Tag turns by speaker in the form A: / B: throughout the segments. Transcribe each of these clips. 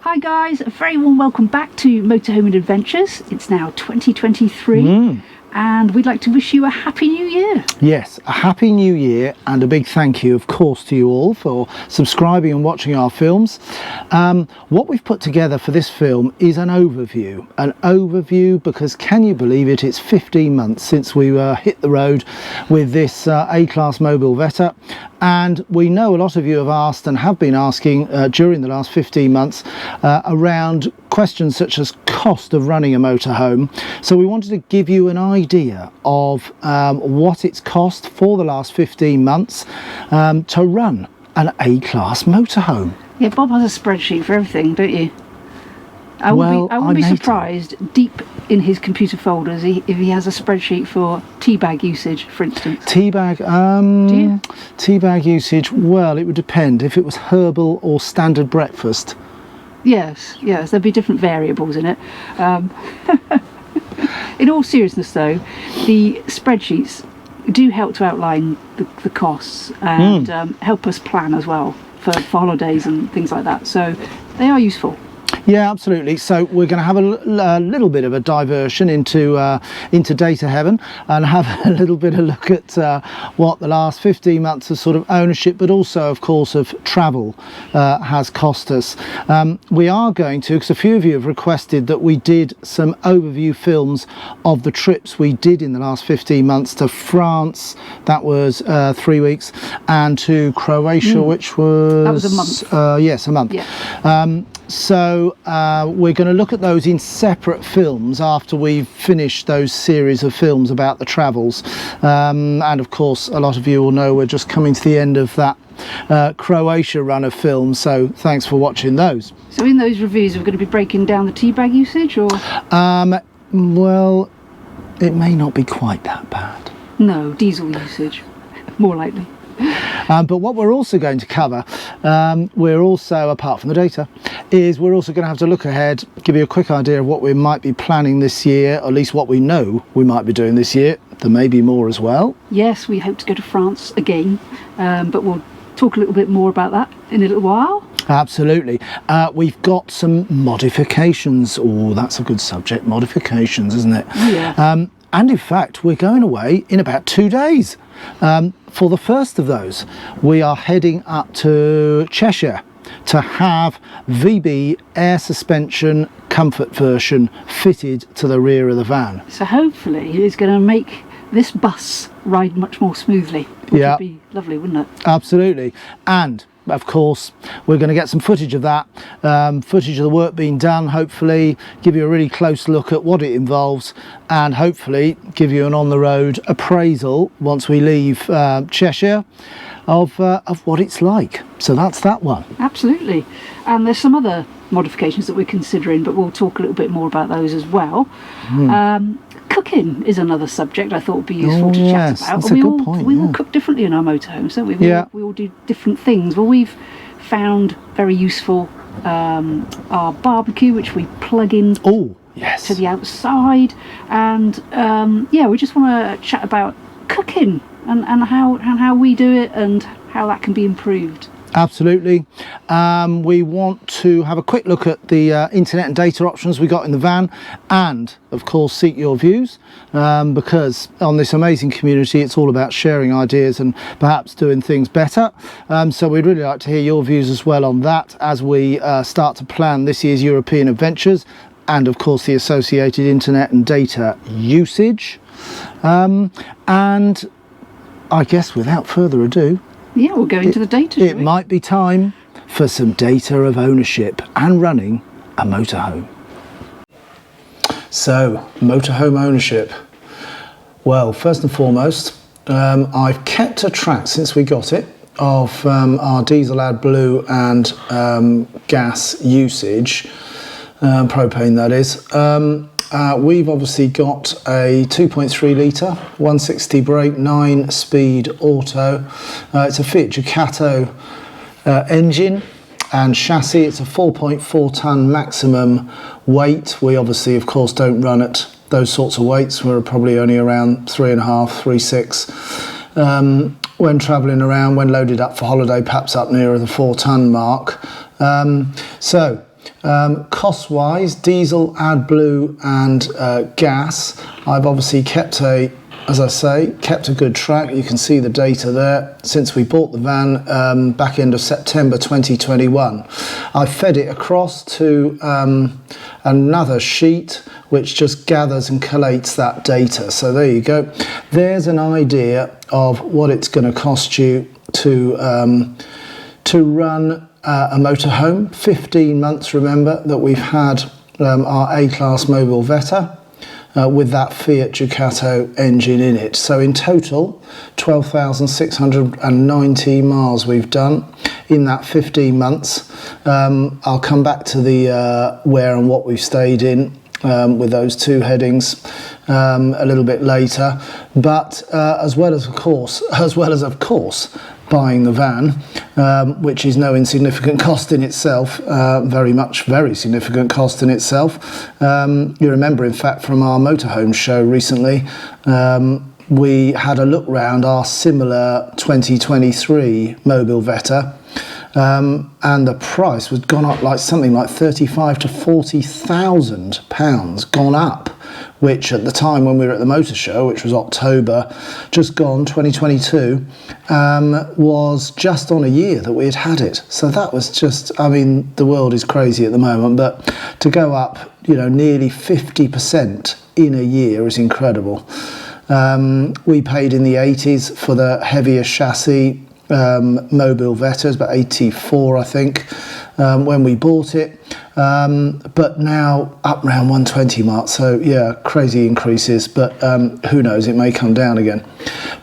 A: Hi guys, a very warm welcome back to Motorhome and Adventures. It's now 2023 and we'd like to wish you a happy new year.
B: Yes, a happy new year and a big thank you of course to you all for subscribing and watching our films. What we've put together for this film is an overview because can you believe it, it's 15 months since we hit the road with this A Class Mobilvetta. And we know a lot of you have asked and have been asking during the last 15 months around questions such as cost of running a motorhome. So we wanted to give you an idea of what it's cost for the last 15 months to run an A-Class motorhome.
A: Yeah, Bob has a spreadsheet for everything, don't you? I wouldn't be surprised deep in his computer folders if he has a spreadsheet for teabag usage, for instance.
B: Teabag, teabag usage, well, it would depend if it was herbal or standard breakfast.
A: Yes, there'd be different variables in it. In all seriousness though, the spreadsheets do help to outline the costs and help us plan as well for holidays and things like that, so they are useful.
B: Yeah, absolutely. So we're going to have a little bit of a diversion into data heaven and have a little bit of a look at what the last 15 months of sort of ownership, but also of course of travel has cost us. We are going to, because a few of you have requested that we did some overview films of the trips we did in the last 15 months to France, that was 3 weeks, and to Croatia, which was...
A: That was a month.
B: Yes, a month.
A: Yeah.
B: So we're going to look at those in separate films after we've finished those series of films about the travels. And of course, a lot of you will know we're just coming to the end of that Croatia run of films, so thanks for watching those.
A: So in those reviews we're going to be breaking down the teabag usage, or?
B: Well, it may not be quite that bad.
A: No, diesel usage, more likely.
B: But what we're also going to cover, we're also, apart from the data, is we're also going to have to look ahead, give you a quick idea of what we might be planning this year, or at least what we know we might be doing this year. There may be more as well. Yes,
A: we hope to go to France again, but we'll talk a little bit more about that in a little while.
B: Absolutely. We've got some modifications. Oh, that's a good subject, modifications, isn't it?
A: Yeah.
B: And in fact, we're going away in about 2 days. For the first of those, we are heading up to Cheshire to have VB air suspension comfort version fitted to the rear of the van.
A: So hopefully it's going to make this bus ride much more smoothly, which would be lovely, wouldn't it?
B: Absolutely. And of course we're going to get some footage of that, footage of the work being done, hopefully give you a really close look at what it involves and hopefully give you an on-the-road appraisal once we leave Cheshire of what it's like. So that's that one.
A: Absolutely. And there's some other modifications that we're considering, but we'll talk a little bit more about those as well. Cooking is another subject I thought would be useful to chat about.
B: That's a good point.
A: We all cook differently in our motorhomes, don't we? We all do different things. Well, we've found very useful our barbecue, which we plug in to the outside, and we just want to chat about cooking and how we do it and how that can be improved.
B: Absolutely. We want to have a quick look at the internet and data options we got in the van, and of course seek your views, because on this amazing community it's all about sharing ideas and perhaps doing things better. So we'd really like to hear your views as well on that as we start to plan this year's European adventures, and of course the associated internet and data usage. And I guess without further ado,
A: we'll go into the data.
B: It might be time for some data of ownership and running a motorhome. So, motorhome ownership. Well, first and foremost, I've kept a track since we got it of our diesel Adblue and gas usage, propane that is. We've obviously got a 2.3 litre 160 brake 9-speed auto. It's a Fiat Ducato engine and chassis. It's a 4.4 tonne maximum weight. We obviously of course don't run at those sorts of weights. We're probably only around 3.5, 3.6 when travelling around, when loaded up for holiday, perhaps up nearer the 4 tonne mark. So Cost-wise, diesel, AdBlue and gas, I've obviously kept a good track. You can see the data there since we bought the van back end of September 2021. I fed it across to another sheet which just gathers and collates that data. So there you go. There's an idea of what it's going to cost you to run a motorhome. 15 months, remember, that we've had our A Class Mobilvetta with that Fiat Ducato engine in it. So in total, 12,690 miles we've done in that 15 months. I'll come back to the where and what we've stayed in with those two headings a little bit later. But as well as of course buying the van, which is no insignificant cost in itself, very significant cost in itself. You remember, in fact, from our motorhome show recently, we had a look round our similar 2023 Mobilvetta, and the price was gone up like something like £35,000 to £40,000 gone up, which at the time when we were at the motor show, which was October, just gone, 2022, was just on a year that we had it. So that was just, I mean, the world is crazy at the moment, but to go up, nearly 50% in a year is incredible. We paid in the 80s for the heavier chassis Mobilvetta, it was about 84 I think when we bought it, but now up around 120 mark, so yeah, crazy increases, but who knows, it may come down again.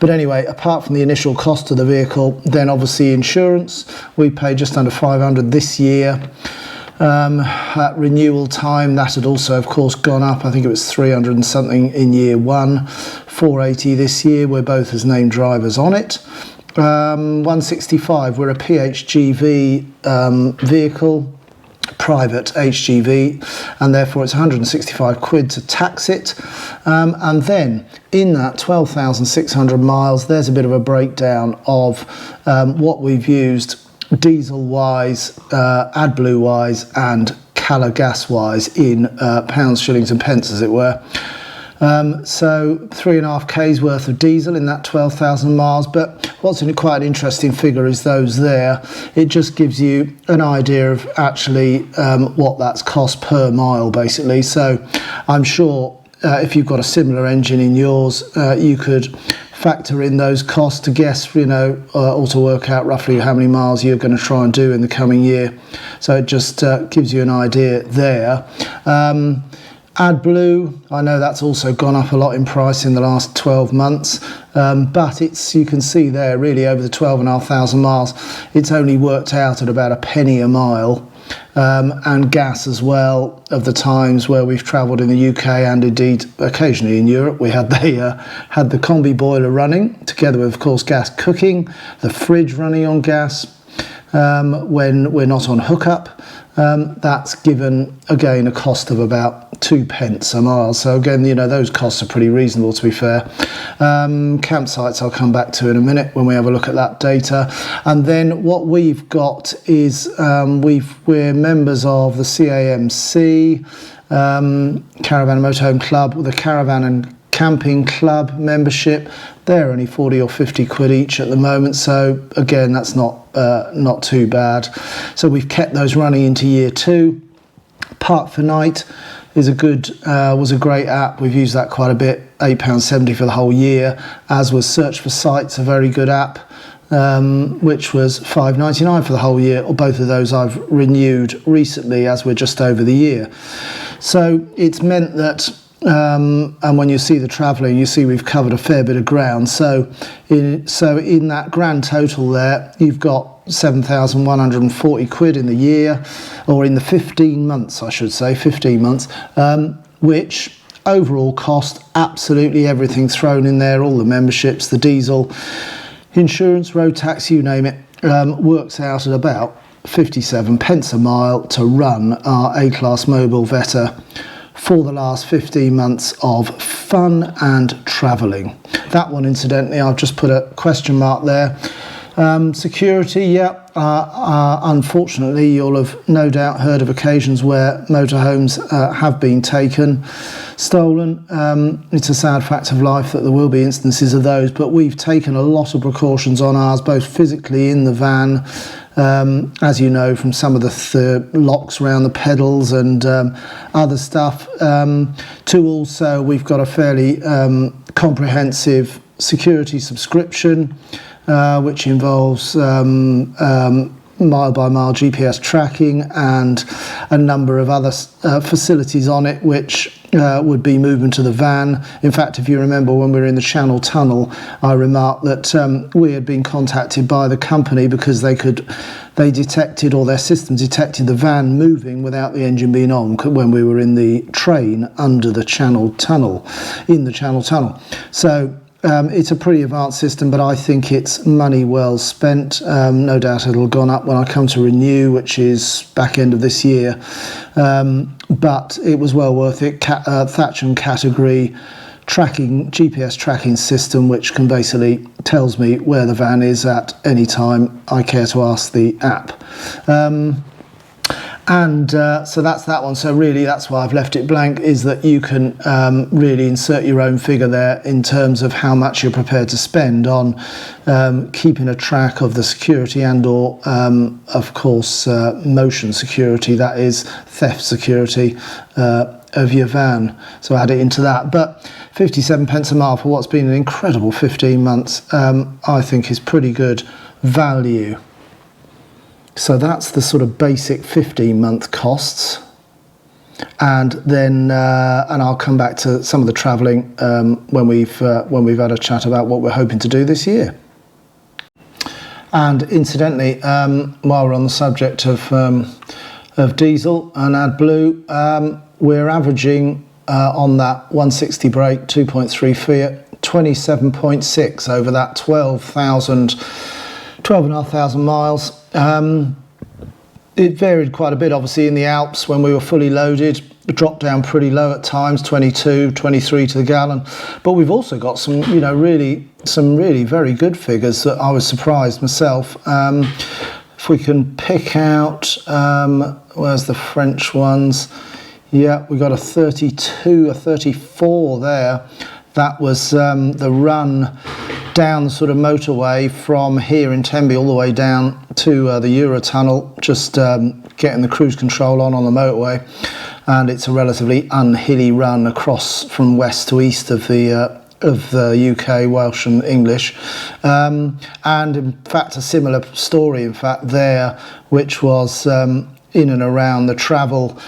B: But anyway, apart from the initial cost of the vehicle, then obviously insurance, we paid just under 500 this year. At renewal time, that had also of course gone up. I think it was 300 and something in year one, 480 this year. We're both as named drivers on it. 165, we're a PHGV vehicle, private HGV, and therefore it's 165 quid to tax it. And then in that 12,600 miles, there's a bit of a breakdown of what we've used diesel wise, AdBlue wise, and Cala gas wise in pounds, shillings and pence, as it were. So 3.5k's worth of diesel in that 12,000 miles. But what's quite an interesting figure is those there. It just gives you an idea of actually what that's cost per mile, basically. So I'm sure if you've got a similar engine in yours, you could factor in those costs to guess, or to work out roughly how many miles you're going to try and do in the coming year. So it just gives you an idea there. AdBlue, I know that's also gone up a lot in price in the last 12 months, but you can see there really over the 12,500 miles, it's only worked out at about a penny a mile. And gas as well, of the times where we've travelled in the UK and indeed occasionally in Europe, we had the combi boiler running, together with of course gas cooking, the fridge running on gas. When we're not on hookup, that's given again a cost of about 2p a mile. So again, those costs are pretty reasonable, to be fair. Campsites I'll come back to in a minute when we have a look at that data. And then what we've got is we're members of the CAMC, Caravan and Motorhome Club, with the Caravan and Camping Club membership. They're only 40 or 50 quid each at the moment, so again that's not too bad. So we've kept those running into year two. Park for Night is was a great app. We've used that quite a bit, £8.70 for the whole year, as was Search for Sites, a very good app, which was £5.99 for the whole year. Or both of those I've renewed recently as we're just over the year. So it's meant that and when you see the travelling, you see we've covered a fair bit of ground. So in that grand total there, you've got 7,140 quid in the year, or in the 15 months, I should say, 15 months, which overall cost absolutely everything thrown in there, all the memberships, the diesel, insurance, road tax, you name it, works out at about 57p a mile to run our A Class Mobilvetta for the last 15 months of fun and travelling. That one, incidentally, I've just put a question mark there. Security, yeah. Unfortunately, you'll have no doubt heard of occasions where motorhomes have been taken, stolen. It's a sad fact of life that there will be instances of those, but we've taken a lot of precautions on ours, both physically in the van, as you know, from some of the locks around the pedals and other stuff, to also we've got a fairly comprehensive security subscription, which involves mile-by-mile GPS tracking and a number of other facilities on it, which would be movement to the van. In fact, if you remember when we were in the Channel Tunnel, I remarked that we had been contacted by the company because they detected, or their system detected, the van moving without the engine being on when we were in the train under the Channel Tunnel, in the Channel Tunnel. So it's a pretty advanced system, but I think it's money well spent. No doubt it'll have gone up when I come to renew, which is back end of this year. But it was well worth it. Thatcham category tracking, GPS tracking system, which can basically tells me where the van is at any time I care to ask the app. So that's that one. So really that's why I've left it blank, is that you can really insert your own figure there in terms of how much you're prepared to spend on keeping a track of the security and or of course motion security, that is theft security of your van. So add it into that. But 57 pence a mile for what's been an incredible 15 months I think is pretty good value. So that's the sort of basic 15-month costs, and then and I'll come back to some of the travelling when we've had a chat about what we're hoping to do this year. And incidentally, while we're on the subject of diesel and AdBlue, we're averaging on that 160 brake 2.3 Fiat 27.6 over that 12,500 miles. It varied quite a bit, obviously, in the Alps when we were fully loaded. It dropped down pretty low at times, 22, 23 to the gallon. But we've also got some, really very good figures that I was surprised myself. If we can pick out, where's the French ones? Yeah, we got a 32, a 34 there. That was the run down the sort of motorway from here in Tenby all the way down to the Eurotunnel, just getting the cruise control on the motorway. And it's a relatively unhilly run across from west to east of the UK, Welsh and English. And in fact, a similar story, in fact, there, which was in and around the travel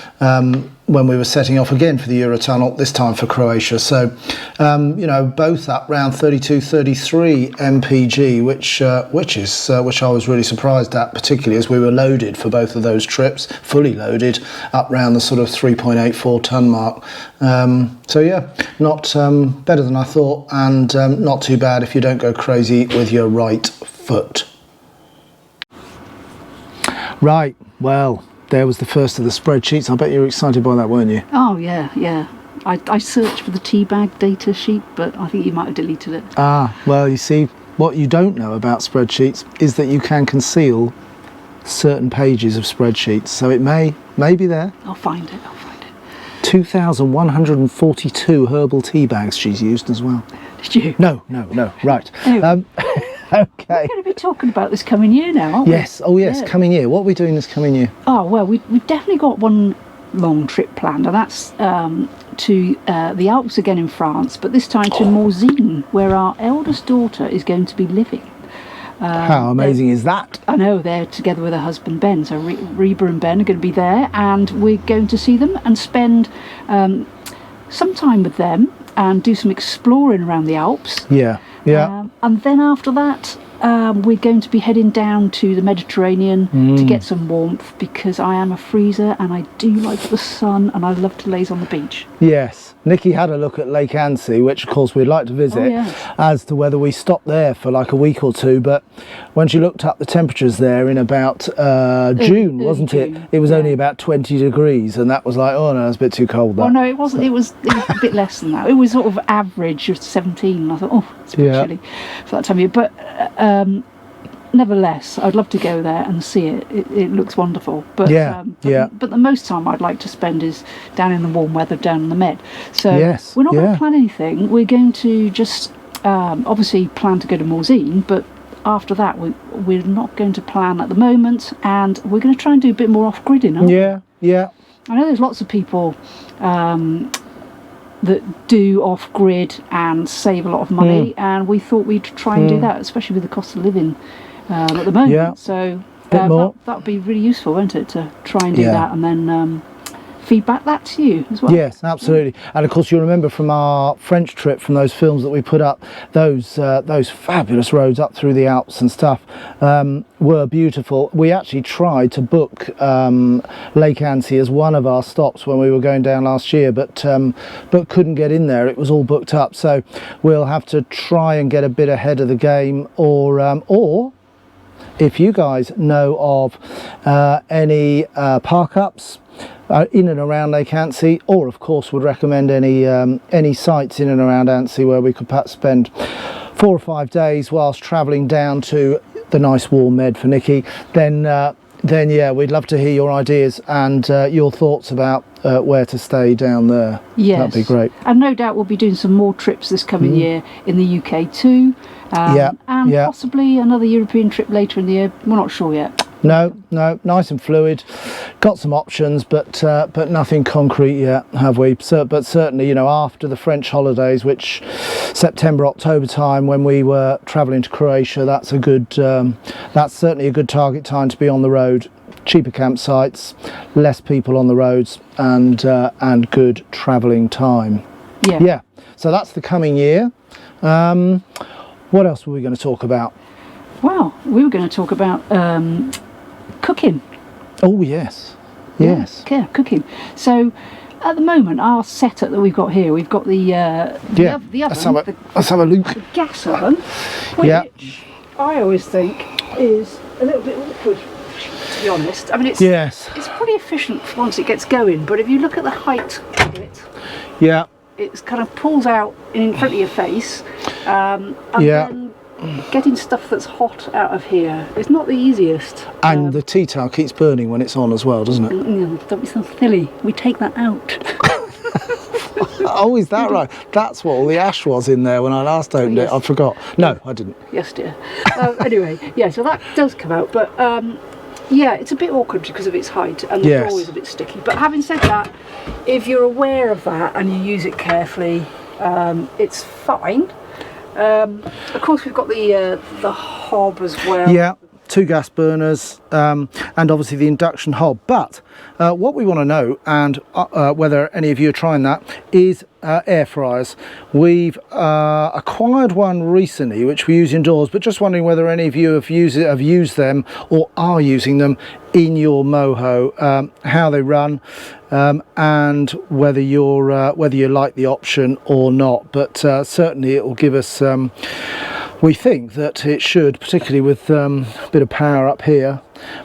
B: when we were setting off again for the Eurotunnel, this time for Croatia. So, both up around 32, 33 mpg, which I was really surprised at, particularly as we were loaded for both of those trips, fully loaded, up around the sort of 3.84 tonne mark. So yeah, not better than I thought, and not too bad if you don't go crazy with your right foot. Right, well, there was the first of the spreadsheets. I bet you were excited by that, weren't you? Oh,
A: yeah. I searched for the teabag data sheet, but I think you might have deleted it.
B: Ah, well, you see, what you don't know about spreadsheets is that you can conceal certain pages of spreadsheets. So it may be there.
A: I'll find it.
B: 2,142 herbal tea bags she's used as well.
A: Did you?
B: No. Right.
A: Anyway.
B: Okay.
A: We're going to be talking about this coming year now, aren't we?
B: Yes. Oh, yes. Yeah. Coming year. What are we doing this coming year?
A: Oh, well, we've definitely got one long trip planned, and that's to the Alps again in France, but this time to Morzine, where our eldest daughter is going to be living.
B: How amazing is that?
A: I know, they're together with her husband Ben, so Reba and Ben are going to be there, and we're going to see them and spend some time with them and do some exploring around the Alps.
B: Yeah.
A: And then after that, we're going to be heading down to the Mediterranean to get some warmth, because I am a freezer and I do like the sun and I love to laze on the beach. Yes.
B: Nikki had a look at Lake Annecy, which of course we'd like to visit, as to whether we stop there for like a week or two, but when she looked up the temperatures there in about June, wasn't it? It was only about 20 degrees, and that was like, oh no, it's a bit too cold. That.
A: Oh no, it wasn't. It was a bit less than that. It was sort of average of 17, and I thought, oh, it's a bit chilly for that time of year. But nevertheless, I'd love to go there and see it. It looks wonderful. But but the most time I'd like to spend is down in the warm weather, down in the Med. So we're not going to plan anything. We're going to just obviously plan to go to Morzine, but after that we're not going to plan at the moment, and we're going to try and do a bit more off-gridding, aren't we?
B: Yeah.
A: I know there's lots of people that do off-grid and save a lot of money, and we thought we'd try and do that, especially with the cost of living at the moment. So that would be really useful, wouldn't it, to try and do that, and then feedback that to you as well.
B: Yes, absolutely. And of course, you'll remember from our French trip, from those films that we put up, those fabulous roads up through the Alps and stuff were beautiful. We actually tried to book Lake Annecy as one of our stops when we were going down last year, but couldn't get in there. It was all booked up. So we'll have to try and get a bit ahead of the game, or if you guys know of any park-ups in and around Lake Annecy, or of course would recommend any sites in and around Annecy where we could perhaps spend 4 or 5 days whilst travelling down to the nice warm Med for Nikki, then yeah, we'd love to hear your ideas and your thoughts about where to stay down there.
A: Yes,
B: that'd be great.
A: And no doubt we'll be doing some more trips this coming year in the UK too, and possibly another European trip later in the year. We're not sure yet.
B: No, nice and fluid. Got some options, but nothing concrete yet, have we? But certainly, after the French holidays, which September, October time, when we were travelling to Croatia, that's certainly a good target time to be on the road. Cheaper campsites, less people on the roads, and good travelling time. Yeah. So that's the coming year. What else were we going to talk about? Well,
A: we were going to talk about cooking.
B: Oh yes.
A: Yeah, cooking. So at the moment, our setup that we've got here, we've got the oven.
B: Let's have a look.
A: The gas oven, which I always think is a little bit awkward, to be honest. I mean, it's pretty efficient once it gets going, but if you look at the height of it, it kind of pulls out in front of your face, and then getting stuff that's hot out of here is not the easiest.
B: And the tea towel keeps burning when it's on as well, doesn't it?
A: Don't be so silly. We take that out.
B: Oh, is that right? That's what all the ash was in there when I last opened it. I forgot. No, I didn't.
A: Yes, dear. Anyway, so that does come out, but it's a bit awkward because of its height, and the floor is a bit sticky. But having said that, if you're aware of that and you use it carefully, it's fine. Of course, we've got the hob as well. Yeah,
B: 2 gas burners, and obviously the induction hob. But what we want to know, and whether any of you are trying that, is air fryers. We've acquired one recently, which we use indoors, but just wondering whether any of you have used them or are using them in your moho, how they run, and whether you like the option or not. But certainly it will give us. We think that it should, particularly with a bit of power up here,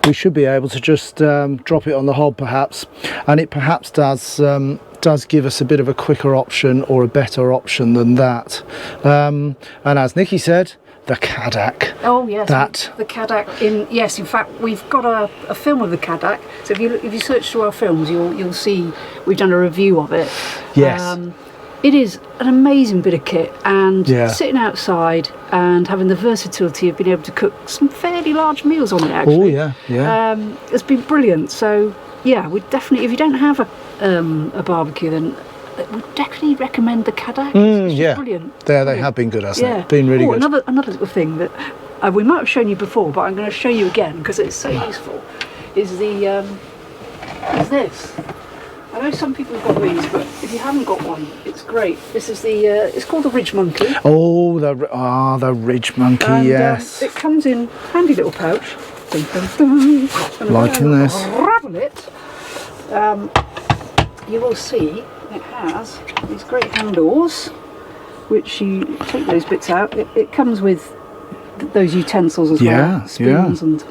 B: we should be able to just drop it on the hob perhaps, and it perhaps does give us a bit of a quicker option or a better option than that. And as Nikki said, the Kadak.
A: Oh yes, the Kadak. In fact, we've got a film of the Kadak. So if you search through our films, you'll see we've done a review of it.
B: Yes.
A: It is an amazing bit of kit, and sitting outside and having the versatility of being able to cook some fairly large meals on it, actually.
B: Oh yeah.
A: It's been brilliant. So yeah, we definitely, if you don't have a barbecue, then we definitely recommend the Kadak. It's brilliant.
B: They have been good, hasn't it? Been really good.
A: Another little thing that we might have shown you before, but I'm going to show you again because it's so useful. Is this. I know some people have got these, but if you haven't got one, it's great. This is it's called the Ridge Monkey.
B: Oh, the Ridge Monkey, and, yes.
A: It comes in handy little pouch. Dun, dun, dun.
B: Liking this.
A: Unravel it. You will see it has these great handles, which you take those bits out. It comes with those utensils as well, spoons and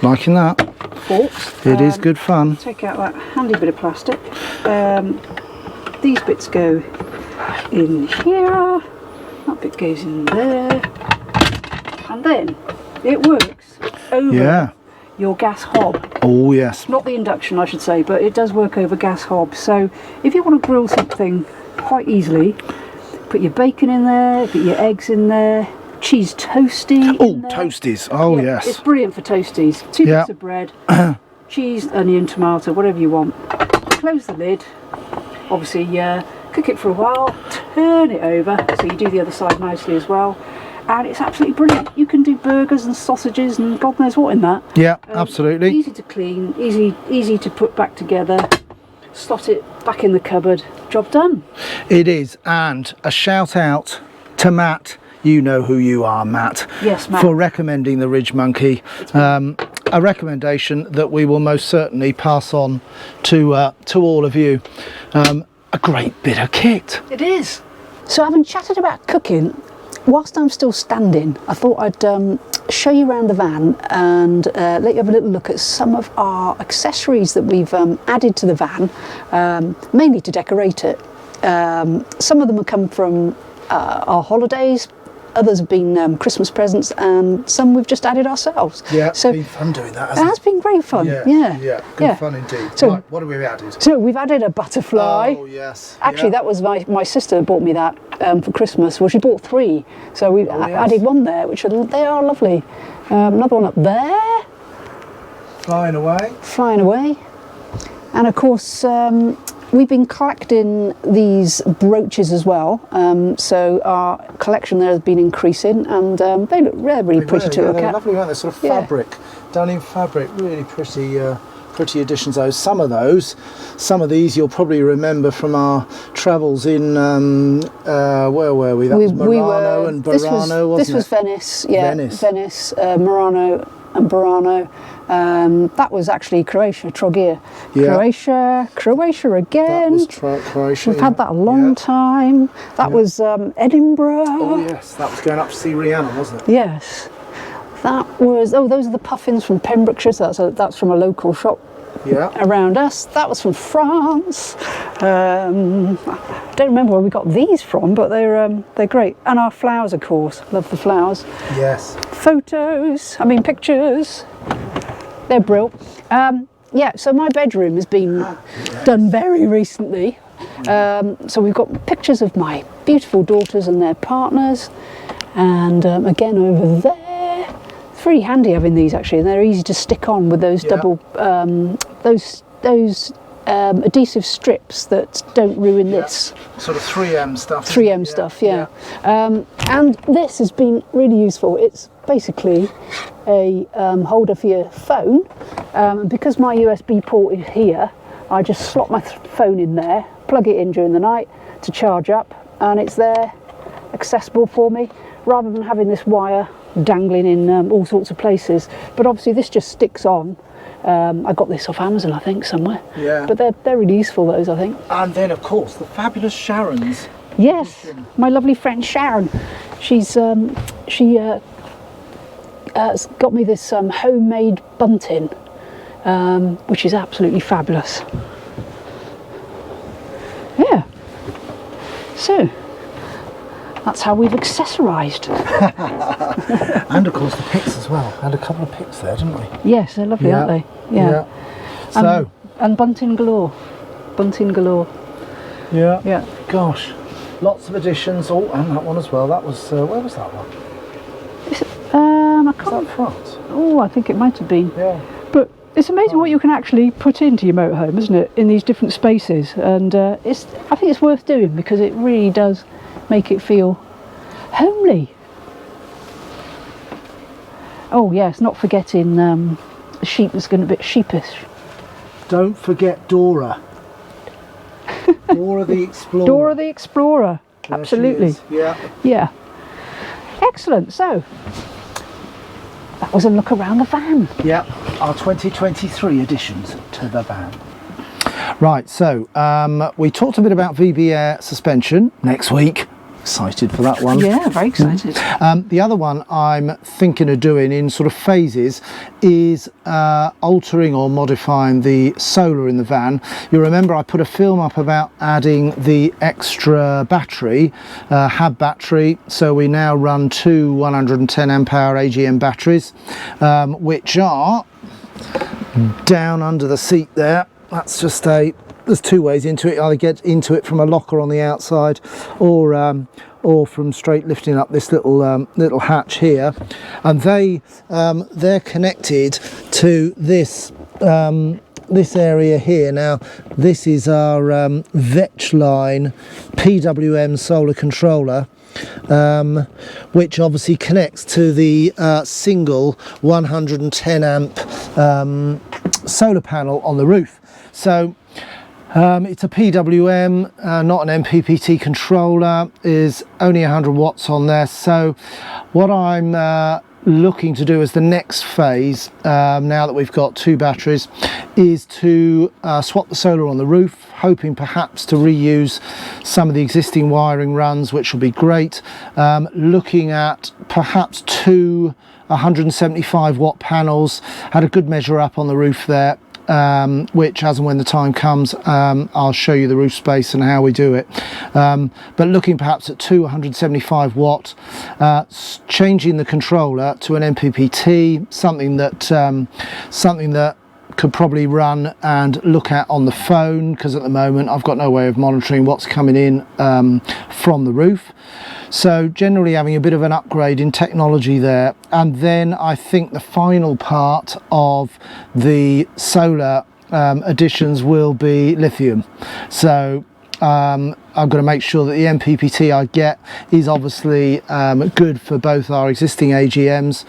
B: liking that.
A: Forks.
B: It is good fun.
A: Take out that handy bit of plastic. These bits go in here. That bit goes in there, and then it works over your gas hob.
B: Oh yes.
A: Not the induction, I should say, but it does work over gas hob. So if you want to grill something quite easily, put your bacon in there, put your eggs in there, cheese toasty.
B: Oh, toasties. Oh yes.
A: It's brilliant for toasties. 2 bits of bread, cheese, onion, tomato, whatever you want. Close the lid. Obviously, cook it for a while. Turn it over so you do the other side nicely as well. And it's absolutely brilliant. You can do burgers and sausages and God knows what in that.
B: Yeah, absolutely.
A: Easy to clean, easy to put back together. Slot it back in the cupboard. Job done.
B: It is. And a shout out to Matt. You know who you are, Matt.
A: Yes, Matt.
B: For recommending the Ridge Monkey. A recommendation that we will most certainly pass on to all of you. A great bit of kit.
A: It is. So having chatted about cooking, whilst I'm still standing, I thought I'd show you around the van and let you have a little look at some of our accessories that we've added to the van, mainly to decorate it. Some of them have come from our holidays, others have been Christmas presents, and some we've just added ourselves.
B: Yeah,
A: so
B: it's been fun doing that,
A: it has been great fun.
B: Yeah, good fun indeed.
A: So,
B: right, what have we added?
A: So we've added a butterfly.
B: Oh yes.
A: Actually, that was my sister bought me that for Christmas. Well, she bought 3, so we added one there, which they are lovely. Another one up there.
B: Flying away.
A: And of course, we've been collecting these brooches as well. So our collection there has been increasing, and they're really pretty to look
B: they're
A: at.
B: lovely, aren't they? Sort of fabric, done in fabric. Really pretty. Pretty additions. Those. Some of these you'll probably remember from our travels in where were we? That was Murano and Burano, wasn't it?
A: This was Venice, Venice, Murano and Burano. That was actually Croatia, Trogir. Croatia again.
B: That was Croatia.
A: We've had that a long time. That was Edinburgh.
B: Oh yes, that was going up to see Rihanna, wasn't it?
A: Yes. That was, those are the puffins from Pembrokeshire, so that's from a local shop around us. That was from France. I don't remember where we got these from, but they're great. And our flowers, of course. Love the flowers.
B: Yes.
A: Pictures. They're brilliant. So my bedroom has been done very recently. So we've got pictures of my beautiful daughters and their partners. And again over there. It's really handy having these actually, and they're easy to stick on with those double, those adhesive strips that don't ruin this.
B: Sort of 3M stuff.
A: 3M stuff, yeah. And this has been really useful. It's basically a holder for your phone. Because my USB port is here, I just slot my phone in there, plug it in during the night to charge up, and it's there, accessible for me, rather than having this wire dangling in all sorts of places. But obviously this just sticks on. I got this off Amazon, I think, somewhere. Yeah. But they're really useful, those, I think.
B: And then, of course, the fabulous Sharon's.
A: Yes, my lovely friend Sharon. She's got me this homemade bunting, which is absolutely fabulous. Yeah. So that's how we've accessorised.
B: And of course the pics as well. Had a couple of pics there, didn't we?
A: Yes, they're lovely, aren't they? Yeah.
B: So.
A: And bunting galore.
B: Yeah.
A: Yeah.
B: Gosh, lots of additions. Oh, and that one as well. That was where was that one?
A: I can't.
B: Was that France?
A: Oh, I think it might have been.
B: Yeah.
A: But it's amazing what you can actually put into your motorhome, isn't it? In these different spaces, and I think it's worth doing because it really does make it feel homely. Oh yes, not forgetting the sheep is going a bit sheepish.
B: Don't forget Dora. Dora the Explorer.
A: Dora the Explorer.
B: There
A: Absolutely.
B: Yeah.
A: Excellent. So that was a look around the van.
B: Yeah, our 2023 additions to the van. Right, so we talked a bit about VB Air suspension next week. excited for that one.
A: Yeah, very excited.
B: The other one I'm thinking of doing in sort of phases is altering or modifying the solar in the van. You remember I put a film up about adding the extra battery, HAB battery, so we now run two 110 amp hour AGM batteries, which are down under the seat there. That's just there's two ways into it. Either get into it from a locker on the outside, or from straight lifting up this little hatch here, and they're connected to this this area here. Now this is our Vetchline PWM solar controller, which obviously connects to the single 110 amp solar panel on the roof. So it's a PWM, not an MPPT controller, is only 100 watts on there. So what I'm looking to do as the next phase, now that we've got two batteries, is to swap the solar on the roof, hoping perhaps to reuse some of the existing wiring runs, which will be great. Looking at perhaps two 175 watt panels. Had a good measure up on the roof there, which as and when the time comes, I'll show you the roof space and how we do it, but looking perhaps at two 175 watt, changing the controller to an MPPT, something that could probably run and look at on the phone, because at the moment I've got no way of monitoring what's coming in from the roof. So generally having a bit of an upgrade in technology there. And then I think the final part of the solar additions will be lithium. So I've got to make sure that the MPPT I get is obviously good for both our existing AGMs,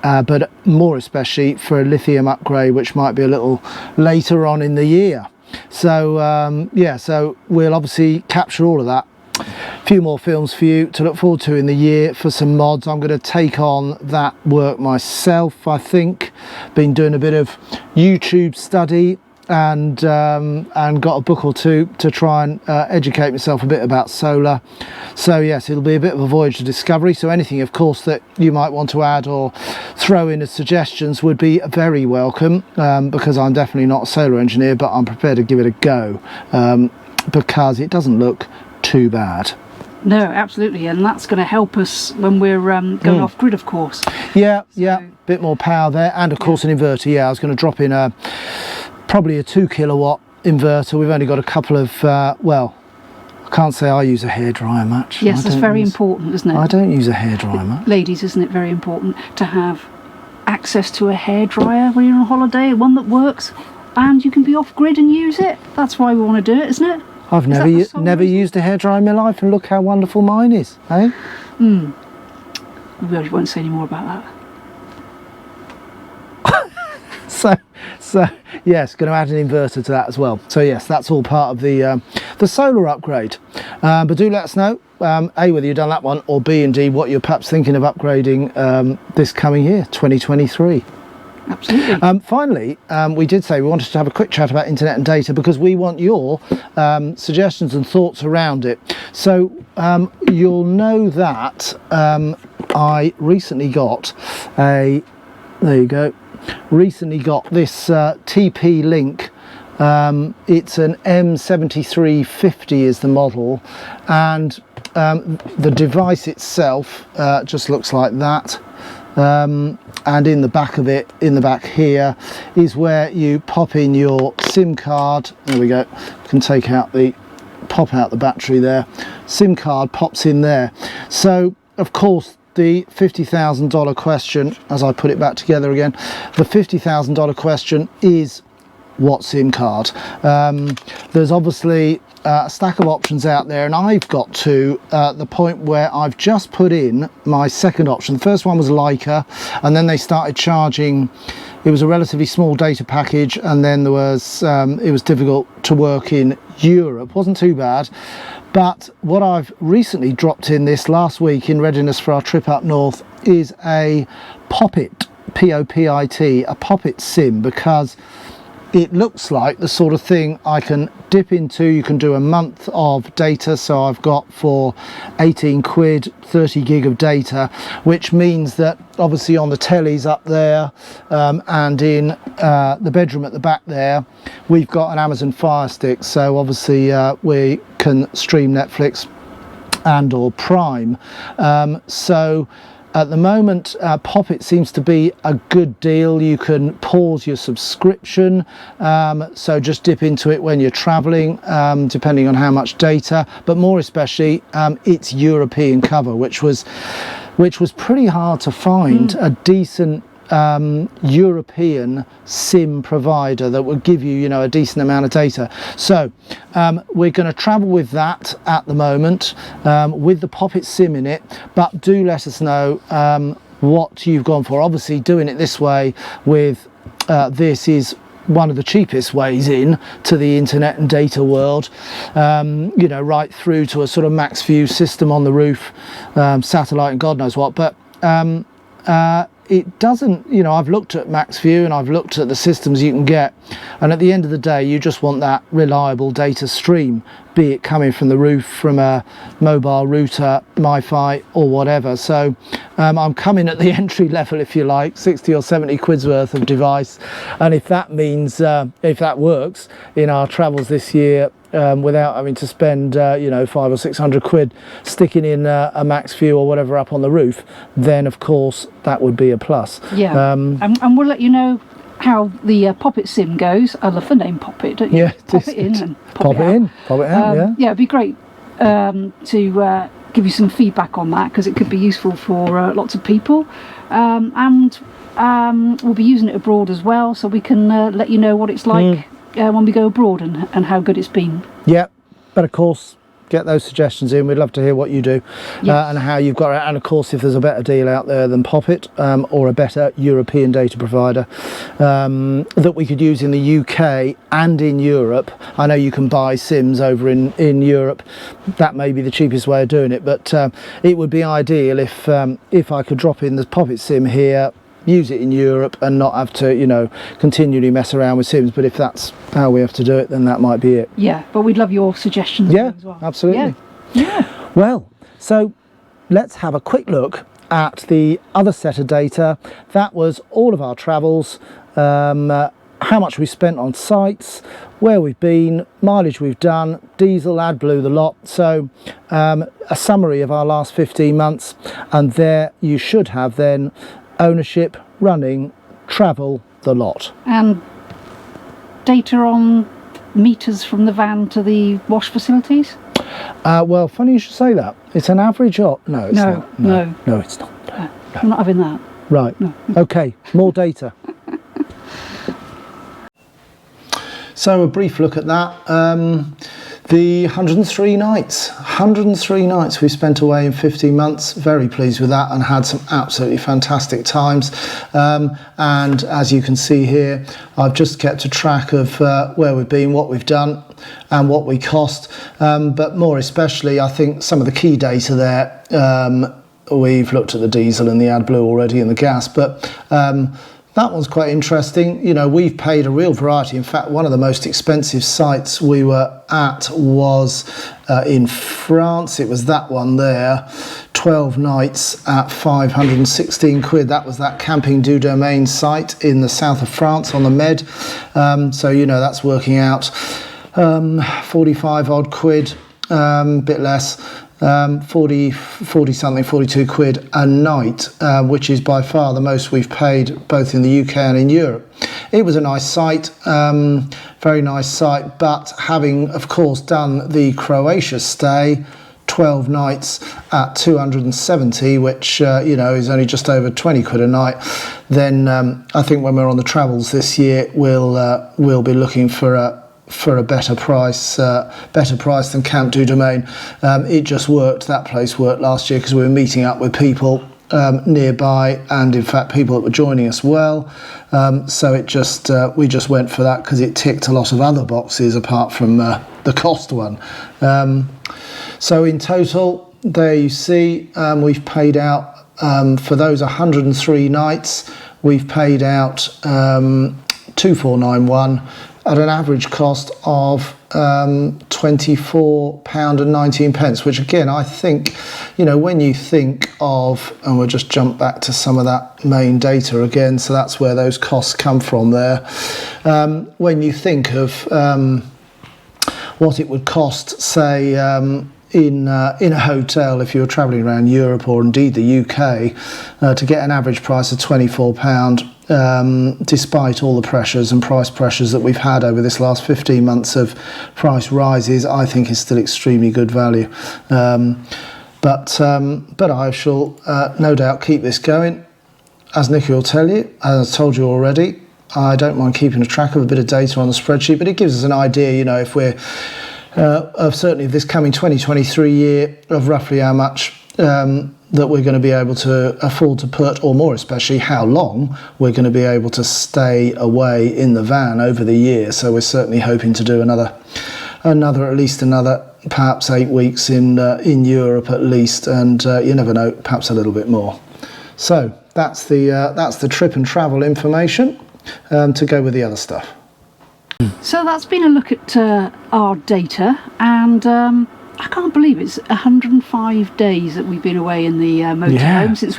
B: but more especially for a lithium upgrade, which might be a little later on in the year. So yeah, so we'll obviously capture all of that. A few more films for you to look forward to in the year for some mods. I'm going to take on that work myself, I think. Been doing a bit of YouTube study and got a book or two to try and educate myself a bit about solar. So yes, it'll be a bit of a voyage of discovery. So anything, of course, that you might want to add or throw in as suggestions would be very welcome, because I'm definitely not a solar engineer, but I'm prepared to give it a go, because it doesn't look too bad.
A: No, absolutely, and that's going to help us when we're going off grid, of course. Yeah, so,
B: yeah, bit more power there, and of course an inverter. Yeah, I was going to drop in probably a 2 kilowatt inverter. We've only got a couple of well, I can't say I use a hairdryer much.
A: Yes, that's very important, isn't it?
B: I don't use a hairdryer much.
A: Ladies, isn't it very important to have access to a hairdryer when you're on holiday, one that works, and you can be off grid and use it? That's why we want to do it, isn't it?
B: I've never used a hairdryer in my life, and look how wonderful mine is, eh?
A: We won't say any more about
B: that. so yes, going to add an inverter to that as well. So yes, that's all part of the solar upgrade. But do let us know, A, whether you've done that one, or B, indeed, what you're perhaps thinking of upgrading this coming year, 2023.
A: Absolutely.
B: Finally, we did say we wanted to have a quick chat about internet and data, because we want your suggestions and thoughts around it. So you'll know that I recently got recently got this TP-Link. It's an M7350 is the model, and the device itself just looks like that. And in the back of it, in the back here, is where you pop in your SIM card. There we go. You can pop out the battery there. SIM card pops in there. So of course the $50,000 question, as I put it back together again, the $50,000 question is, what SIM card? There's obviously a stack of options out there, and I've got to the point where I've just put in my second option. The first one was Leica, and then they started charging. It was a relatively small data package, and then there was it was difficult to work in Europe. Wasn't too bad, but what I've recently dropped in this last week in readiness for our trip up north is a Popit, P-O-P-I-T, a Popit SIM, because it looks like the sort of thing I can dip into. You can do a month of data, so I've got for 18 quid 30 gig of data, which means that obviously on the tellies up there and in the bedroom at the back there, we've got an Amazon Fire Stick, so obviously we can stream Netflix and or Prime. So at the moment, Poppit seems to be a good deal. You can pause your subscription, so just dip into it when you're traveling, depending on how much data, but more especially it's European cover, which was pretty hard to find a decent European SIM provider that would give you, a decent amount of data. So we're going to travel with that at the moment, with the Poppit SIM in it, but do let us know what you've gone for. Obviously doing it this way with this is one of the cheapest ways in to the internet and data world, right through to a sort of max view system on the roof, satellite and God knows what, but it doesn't, I've looked at MaxView and I've looked at the systems you can get, and at the end of the day you just want that reliable data stream, be it coming from the roof, from a mobile router, MiFi or whatever. So I'm coming at the entry level, if you like, 60 or 70 quid's worth of device, and if that means if that works in our travels this year, without having to spend 500 or 600 quid sticking in a MaxView or whatever up on the roof, then of course that would be a plus.
A: Yeah, and we'll let you know how the Poppit SIM goes. I love the name Poppit, don't you?
B: Yeah,
A: pop it in and pop it out.
B: Pop it out, yeah.
A: Yeah, it'd be great to give you some feedback on that, because it could be useful for lots of people, and we'll be using it abroad as well, so we can let you know what it's like when we go abroad and how good it's been. Yeah,
B: but of course get those suggestions in. We'd love to hear what you do, and how you've got it, and of course if there's a better deal out there than Poppit, or a better European data provider that we could use in the UK and in Europe. I know you can buy SIMs over in Europe. That may be the cheapest way of doing it, but it would be ideal if I could drop in the Poppit SIM here, use it in Europe, and not have to continually mess around with SIMs. But if that's how we have to do it, then that might be it.
A: Yeah, but we'd love your suggestions as well.
B: Absolutely.
A: Yeah.
B: Well, so let's have a quick look at the other set of data. That was all of our travels, how much we spent on sites, where we've been, mileage we've done, diesel, AdBlue, the lot. So a summary of our last 15 months, and there you should have then ownership, running, travel, the lot.
A: And data on meters from the van to the wash facilities?
B: Well, funny you should say that. It's an average no, it's not. No, it's not. No.
A: I'm not having that.
B: Right. No. Okay, more data. So a brief look at that. The 103 nights we spent away in 15 months. Very pleased with that, and had some absolutely fantastic times. And as you can see here, I've just kept a track of where we've been, what we've done, and what we cost. But more especially, I think some of the key data there, we've looked at the diesel and the AdBlue already, and the gas, but that one's quite interesting. We've paid a real variety. In fact, one of the most expensive sites we were at was in France. It was that one there, 12 nights at 516 quid. That was that Camping du Domaine site in the south of France on the Med. So, that's working out 45 odd quid, bit less. 40 something, 42 quid a night, which is by far the most we've paid both in the UK and in Europe. It was a nice site, very nice site, but having of course done the Croatia stay, 12 nights at 270, which is only just over 20 quid a night, then I think when we're on the travels this year, we'll be looking for a better price than Camp du Domaine. It just worked. That place worked last year because we were meeting up with people nearby, and in fact people that were joining us well. So it just we just went for that because it ticked a lot of other boxes apart from the cost one. So in total, there you see, we've paid out for those 103 nights. We've paid out 2491 at an average cost of £24.19, which again, I think, you know, when you think of, and we'll just jump back to some of that main data again, so that's where those costs come from there. When you think of what it would cost, say, in a hotel if you were travelling around Europe or indeed the UK, to get an average price of £24, despite all the pressures and price pressures that we've had over this last 15 months of price rises, I think is still extremely good value. But I shall no doubt keep this going. As Nicky will tell you, as I told you already, I don't mind keeping a track of a bit of data on the spreadsheet, but it gives us an idea, you know, if we're of certainly this coming 2023 year, of roughly how much that we're going to be able to afford to put, or more especially how long we're going to be able to stay away in the van over the year. So we're certainly hoping to do another at least another perhaps 8 weeks in Europe at least, and you never know, perhaps a little bit more. So that's the trip and travel information to go with the other stuff.
A: So that's been a look at our data, and I can't believe it's 105 days that we've been away in the motorhome since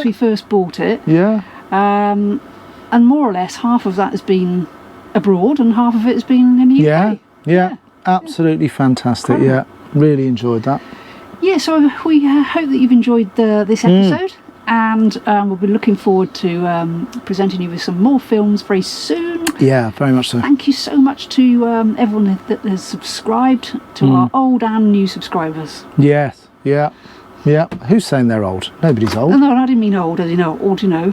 A: we first bought it.
B: Yeah.
A: And more or less half of that has been abroad and half of it has been in the UK.
B: Yeah. Absolutely fantastic. Yeah, really enjoyed that.
A: Yeah, so we hope that you've enjoyed this episode. And we'll be looking forward to presenting you with some more films very soon.
B: Yeah, very much so.
A: Thank you so much to everyone that has subscribed, to our old and new subscribers.
B: Yes, yeah. Who's saying they're old? Nobody's old.
A: No, I didn't mean old, as you know, old, you know.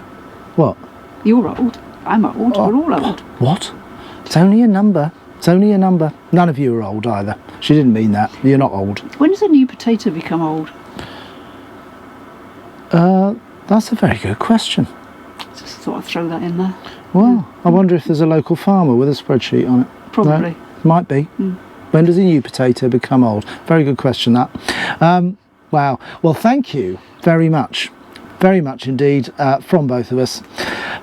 B: What?
A: You're old. I'm old. We're all old.
B: What? It's only a number. It's only a number. None of you are old either. She didn't mean that. You're not old.
A: When does a new potato become old?
B: That's a very good question.
A: Just thought I'd throw that in there.
B: Well, I wonder if there's a local farmer with a spreadsheet on it.
A: Probably.
B: No? Might be. When does a new potato become old? Very good question, that. Wow. Well, thank you very much indeed, from both of us,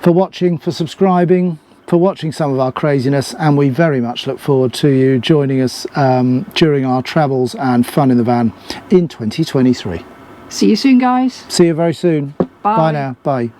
B: for watching, for subscribing, for watching some of our craziness, and we very much look forward to you joining us during our travels and fun in the van in 2023.
A: See you soon, guys.
B: See you very soon.
A: Bye.
B: Bye now. Bye.